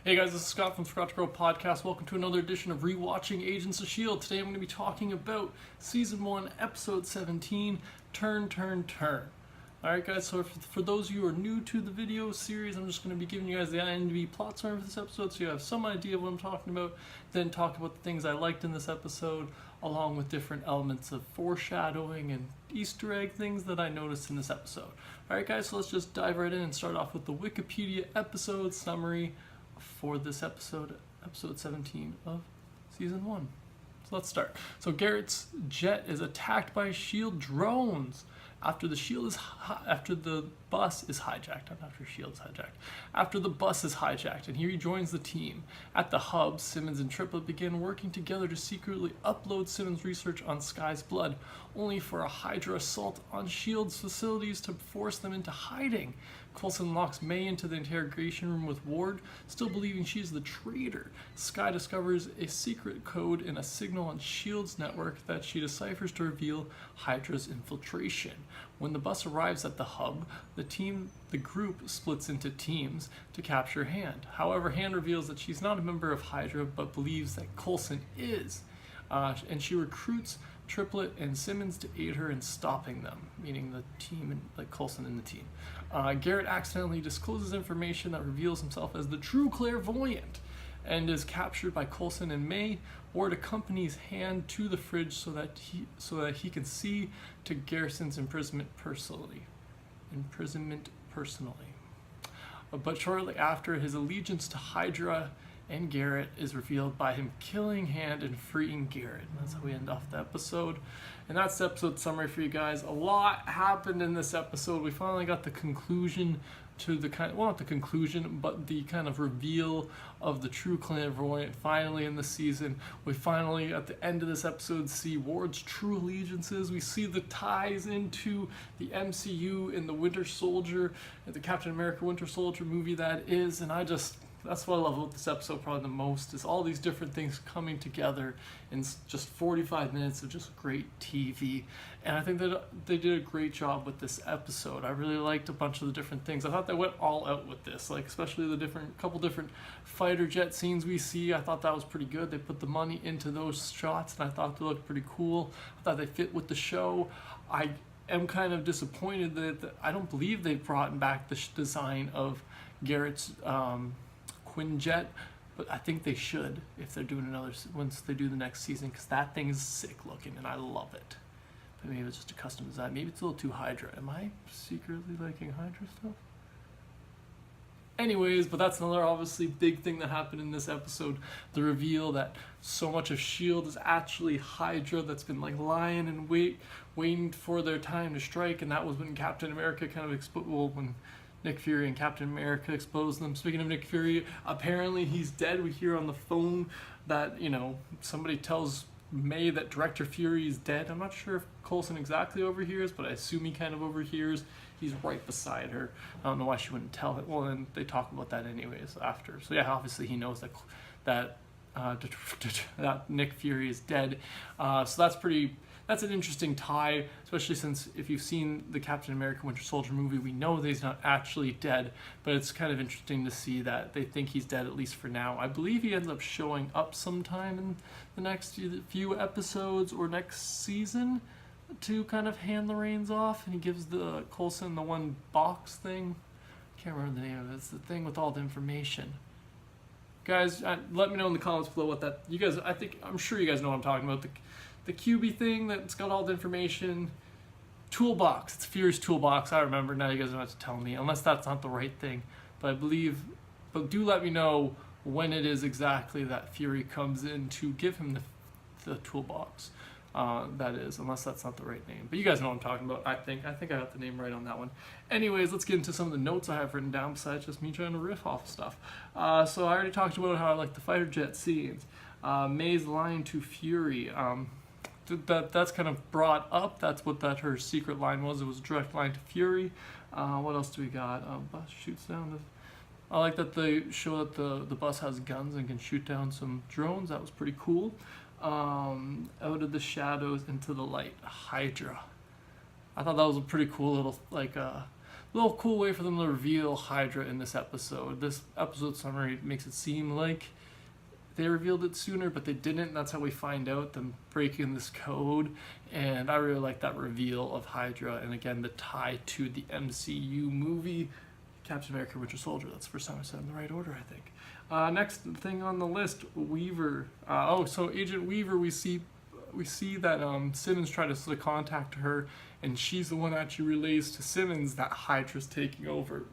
Hey guys, this is Scott from Scott to Grow Podcast. Welcome to another edition of ReWatching Agents of S.h.i.e.L.D. Today I'm going to be talking about Season 1, Episode 17, Turn, Turn, Turn. Alright guys, so for those of you who are new to the video series, I'm just going to be giving you guys the IMDb plot summary for this episode so you have some idea of what I'm talking about, then talk about the things I liked in this episode, along with different elements of foreshadowing and Easter egg things that I noticed in this episode. Alright guys, so let's just dive right in and start off with the Wikipedia episode summary for this episode 17 of Season 1. So let's start. So Garrett's jet is attacked by S.h.i.e.L.D. drones after the bus is hijacked. Not after S.h.i.e.L.D. is hijacked. After the bus is hijacked, and he rejoins the team. At the hub, Simmons and Triplet begin working together to secretly upload Simmons' research on Sky's blood, only for a Hydra assault on S.h.i.e.L.D.'s facilities to force them into hiding. Coulson locks May into the interrogation room with Ward, still believing she's the traitor. Sky discovers a secret code in a signal on S.h.i.e.L.D.'s network that she deciphers to reveal Hydra's infiltration. When the bus arrives at the hub, the group splits into teams to capture Hand. However, Hand reveals that she's not a member of Hydra, but believes that Coulson is. And she recruits Triplet and Simmons to aid her in stopping them, meaning the team, and like Coulson and the team. Garrett accidentally discloses information that reveals himself as the true clairvoyant and is captured by Coulson and May. Ward accompanies Hand to the fridge so that he can see to Garrison's imprisonment personally. But shortly after, his allegiance to Hydra and Garrett is revealed by him killing Hand and freeing Garrett. And that's how we end off the episode. And that's the episode summary for you guys. A lot happened in this episode. We finally got the conclusion to the not the conclusion, but the kind of reveal of the true clairvoyant finally in the season. We finally, at the end of this episode, see Ward's true allegiances. We see the ties into the MCU in the Winter Soldier, the Captain America Winter Soldier movie that is, and that's what I love about this episode probably the most, is all these different things coming together in just 45 minutes of just great TV. And I think that they did a great job with this episode. I really liked a bunch of the different things. I thought they went all out with this, like especially the couple different fighter jet scenes we see. I thought that was pretty good. They put the money into those shots, and I thought they looked pretty cool. I thought they fit with the show. I am kind of disappointed that I don't believe they brought back the design of Garrett's Quinjet, but I think they should if they're doing once they do the next season, because that thing is sick looking and I love it. But maybe it's just a custom design. Maybe it's a little too Hydra. Am I secretly liking Hydra stuff? Anyways, but that's another obviously big thing that happened in this episode. The reveal that so much of S.h.i.e.L.D. is actually Hydra that's been like lying and waiting for their time to strike, and that was when Captain America kind of when Nick Fury and Captain America exposed them. Speaking of Nick Fury, apparently he's dead. We hear on the phone that, somebody tells May that Director Fury is dead. I'm not sure if Coulson exactly overhears, but I assume he kind of overhears. He's right beside her. I don't know why she wouldn't tell it. Well, then they talk about that anyways after. So yeah, obviously he knows that Nick Fury is dead. So that's an interesting tie, especially since if you've seen the Captain America Winter Soldier movie, we know that he's not actually dead, but it's kind of interesting to see that they think he's dead, at least for now. I believe he ends up showing up sometime in the next few episodes or next season to kind of hand the reins off, and he gives the Coulson the one box thing. I can't remember the name of it. It's the thing with all the information. Guys, let me know in the comments below what that, I'm sure you guys know what I'm talking about. The QB thing that's got all the information. Toolbox. It's Fury's toolbox. I remember. Now you guys don't have to tell me, unless that's not the right thing. But do let me know when it is exactly that Fury comes in to give him the toolbox. That is, unless that's not the right name. But you guys know what I'm talking about, I think. I got the name right on that one. Anyways, let's get into some of the notes I have written down besides just me trying to riff off stuff. So I already talked about how I like the fighter jet scenes. May's line to Fury. That's kind of brought up. That's what her secret line was. It was a direct line to Fury. What else do we got? Bus shoots down. I like that they show that the bus has guns and can shoot down some drones. That was pretty cool. Out of the shadows into the light. Hydra. I thought that was a pretty cool little little cool way for them to reveal Hydra in this episode. This episode summary makes it seem like they revealed it sooner, but they didn't. That's how we find out them breaking this code. And I really like that reveal of Hydra, and again, the tie to the MCU movie, Captain America Winter Soldier. That's the first time I said it in the right order, I think. Next thing on the list, Weaver. So Agent Weaver, we see that Simmons tried to sort of contact her, and she's the one that actually relays to Simmons that Hydra's taking over.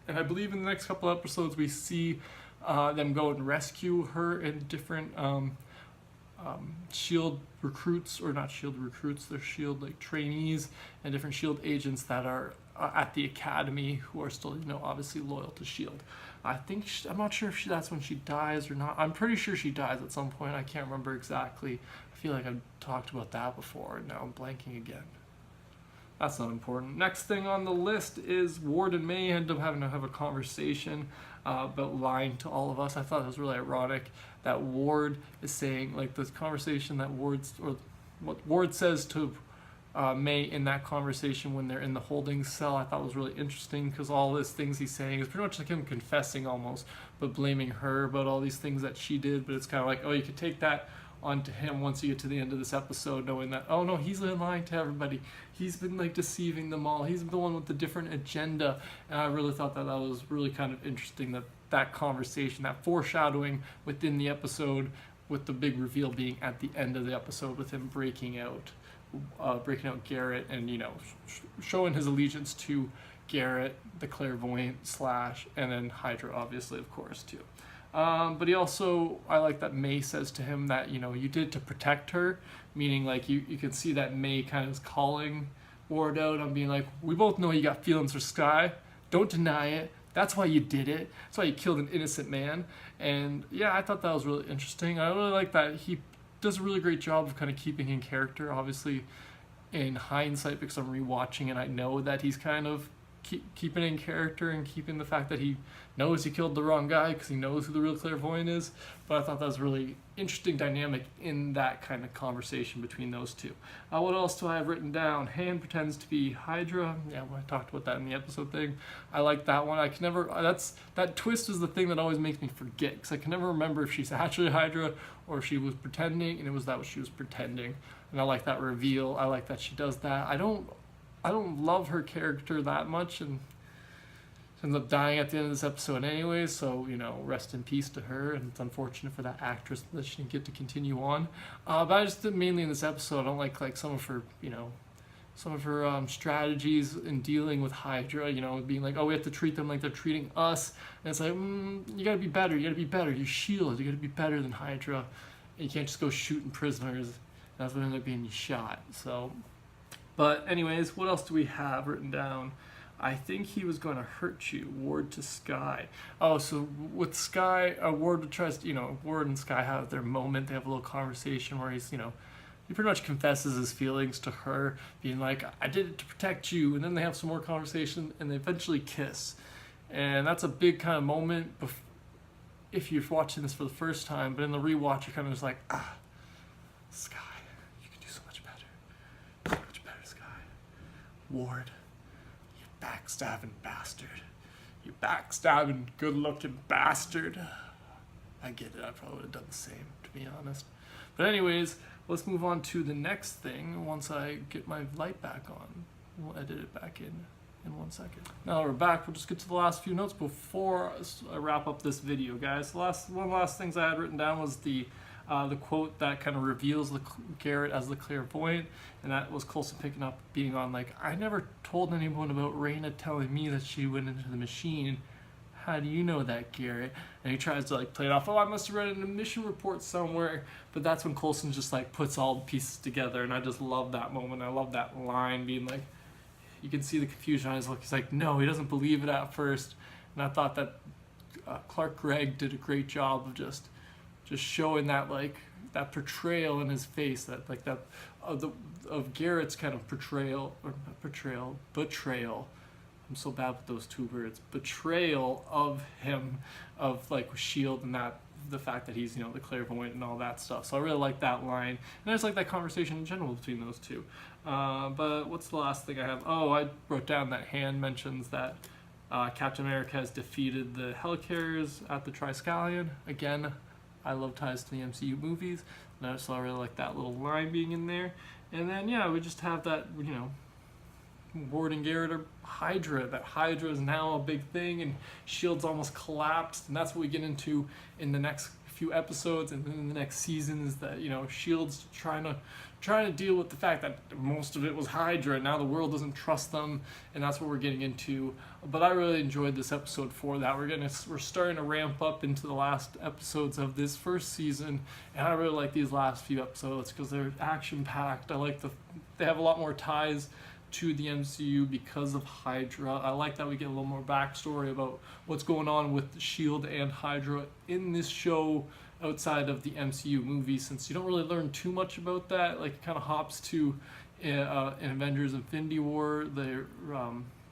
And I believe in the next couple episodes we see them go and rescue her and different S.H.I.E.L.D. recruits, or not S.H.I.E.L.D. recruits, they're S.H.I.E.L.D. like trainees and different S.H.I.E.L.D. agents that are at the academy who are still, obviously loyal to S.H.I.E.L.D. I'm not sure if that's when she dies or not. I'm pretty sure she dies at some point. I can't remember exactly. I feel like I've talked about that before, and now I'm blanking again. That's not important. Next thing on the list is Ward and May end up having to have a conversation about lying to all of us. I thought it was really ironic that Ward is saying, like, this conversation that what Ward says to May in that conversation when they're in the holding cell, I thought was really interesting, because all these things he's saying is pretty much like him confessing almost, but blaming her about all these things that she did. But it's kind of like, oh, you could take that onto him once you get to the end of this episode, knowing that, oh no, he's been lying to everybody. He's been like deceiving them all. He's the one with the different agenda. And I really thought that was really kind of interesting, that conversation, that foreshadowing within the episode, with the big reveal being at the end of the episode with him breaking out Garrett, and showing his allegiance to Garrett, the clairvoyant / and then Hydra, obviously, of course, too. But he also, I like that May says to him that, you did it to protect her, meaning like you can see that May kind of is calling Ward out on being like, we both know you got feelings for S.H.I.E.L.D. Don't deny it. That's why you did it. That's why you killed an innocent man. And yeah, I thought that was really interesting. I really like that he does a really great job of kind of keeping in character, obviously in hindsight, because I'm rewatching and I know that he's kind of keeping in character and keeping the fact that he knows he killed the wrong guy because he knows who the real clairvoyant is. But I thought that was a really interesting dynamic in that kind of conversation between those two. What else do I have written down? Han pretends to be Hydra. Yeah, I talked about that in the episode thing. I like that one. I can never, that twist is the thing that always makes me forget, because I can never remember if she's actually Hydra or if she was pretending, and it was that what she was pretending. And I like that reveal. I like that she does that. I don't love her character that much, and she ends up dying at the end of this episode anyway, so, rest in peace to her, and it's unfortunate for that actress that she didn't get to continue on. But I just, mainly in this episode, I don't like some of her, strategies in dealing with Hydra, being like, oh, we have to treat them like they're treating us, and it's like, you gotta be better, you're S.H.I.E.L.D., you gotta be better than Hydra, and you can't just go shooting prisoners. That's what ended up being shot, so... But anyways, what else do we have written down? I think he was going to hurt you, Ward to S.H.I.E.L.D. Oh, so with S.H.I.E.L.D., Ward tries to, Ward and S.H.I.E.L.D. have their moment. They have a little conversation where he's, he pretty much confesses his feelings to her, being like, I did it to protect you. And then they have some more conversation, and they eventually kiss. And that's a big kind of moment if you're watching this for the first time. But in the rewatch, you're kind of just like, S.H.I.E.L.D., you can do so much better. So much better, S.H.I.E.L.D. Ward, you backstabbing bastard. You backstabbing, good-looking bastard. I get it. I probably would have done the same, to be honest. But anyways, let's move on to the next thing. Once I get my light back on, we'll edit it back in 1 second. Now that we're back, we'll just get to the last few notes before I wrap up this video, guys. One of the last things I had written down was the quote that kind of reveals Garrett as the clairvoyant, and that was Coulson picking up, being on like, I never told anyone about Raina telling me that she went into the machine. How do you know that, Garrett? And he tries to play it off, oh, I must have read it in a mission report somewhere. But that's when Coulson just puts all the pieces together, and I just love that moment. I love that line being like, you can see the confusion on his look. He's like, no, he doesn't believe it at first. And I thought that Clark Gregg did a great job of just showing that that portrayal in his face, that of Garrett's kind of betrayal. I'm so bad with those two words. Betrayal of him, of S.H.I.E.L.D. and the fact that he's, you know, the clairvoyant and all that stuff. So I really like that line, and I just like that conversation in general between those two. But what's the last thing I have? Oh, I wrote down that Han mentions that Captain America has defeated the Helicarriers at the Triskelion. Again, I love ties to the MCU movies, so I really like that little line being in there. And then, yeah, we just have that, you know, Ward and Garrett are Hydra. That Hydra is now a big thing, and S.h.i.e.L.D's almost collapsed, and that's what we get into in the next few episodes and then in the next season, is that, you know, S.h.i.e.L.D's trying to deal with the fact that most of it was Hydra, and now the world doesn't trust them, and that's what we're getting into. But I really enjoyed this episode for that. We're starting to ramp up into the last episodes of this first season, and I really like these last few episodes because they're action packed. I like they have a lot more ties to the MCU because of Hydra. I like that we get a little more backstory about what's going on with S.h.i.e.L.D. and Hydra in this show outside of the MCU movie, since you don't really learn too much about that. Like, it kind of hops to in Avengers Infinity War,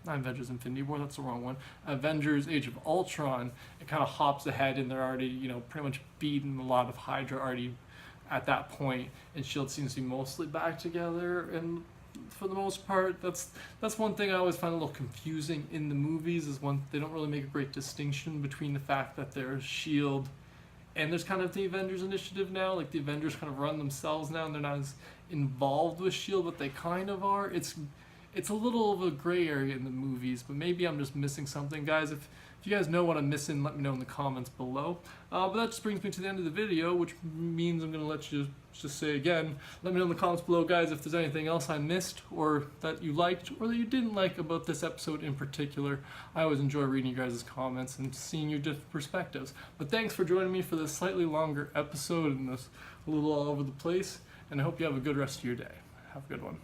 not Avengers Infinity War, that's the wrong one, Avengers Age of Ultron. It kind of hops ahead, and they're already, you know, pretty much beaten a lot of Hydra already at that point, and S.h.i.E.L.D. seems to be mostly back together, and for the most part, that's one thing I always find a little confusing in the movies, is when they don't really make a great distinction between the fact that there's S.h.i.E.L.D. and there's kind of the Avengers Initiative now. Like, the Avengers kind of run themselves now, and they're not as involved with S.h.i.E.L.D., but they kind of are. It's a little of a gray area in the movies, but maybe I'm just missing something. Guys, if you guys know what I'm missing, let me know in the comments below. But that just brings me to the end of the video, which means I'm going to let you just say again, let me know in the comments below, guys, if there's anything else I missed, or that you liked, or that you didn't like about this episode in particular. I always enjoy reading you guys' comments and seeing your different perspectives. But thanks for joining me for this slightly longer episode and this a little all over the place, and I hope you have a good rest of your day. Have a good one.